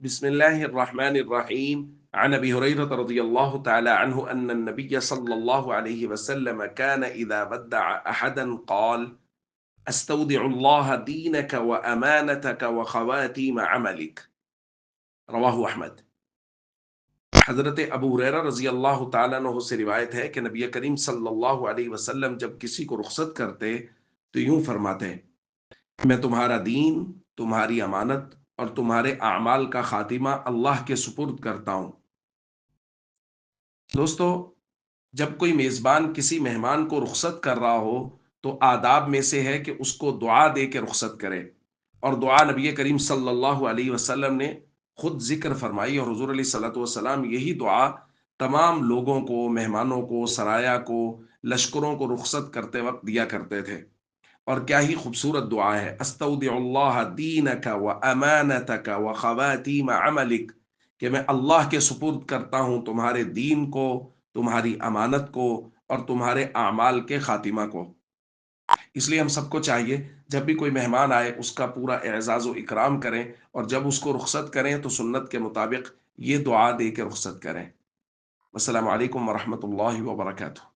بسم الله الرحمن الرحيم عن أبي هريرة رضي الله تعالى عنه أن النبي صلى الله عليه وسلم كان إذا ودع أحدا قال: أستودع الله دينك وأمانتك وخواتيم عملك. رواہ احمد۔ حضرت ابو ہریرہ رضی اللہ تعالیٰ عنہ سے روایت ہے کہ نبی کریم صلی اللہ علیہ وسلم جب کسی کو رخصت کرتے تو یوں فرماتے: میں تمہارا دین، تمہاری امانت اور تمہارے اعمال کا خاتمہ اللہ کے سپرد کرتا ہوں۔ دوستو، جب کوئی میزبان کسی مہمان کو رخصت کر رہا ہو تو آداب میں سے ہے کہ اس کو دعا دے کے رخصت کرے، اور دعا نبی کریم صلی اللہ علیہ وسلم نے خود ذکر فرمائی، اور حضور علیہ الصلوۃ والسلام یہی دعا تمام لوگوں کو، مہمانوں کو، سرایہ کو، لشکروں کو رخصت کرتے وقت دیا کرتے تھے۔ اور کیا ہی خوبصورت دعا ہے: استودع اللہ دینک و امانتک و خواتیم عملک، کہ میں اللہ کے سپرد کرتا ہوں تمہارے دین کو، تمہاری امانت کو، اور تمہارے اعمال کے خاتمہ کو۔ اس لیے ہم سب کو چاہیے جب بھی کوئی مہمان آئے اس کا پورا اعزاز و اکرام کریں، اور جب اس کو رخصت کریں تو سنت کے مطابق یہ دعا دے کے رخصت کریں۔ السلام علیکم ورحمۃ اللہ وبرکاتہ۔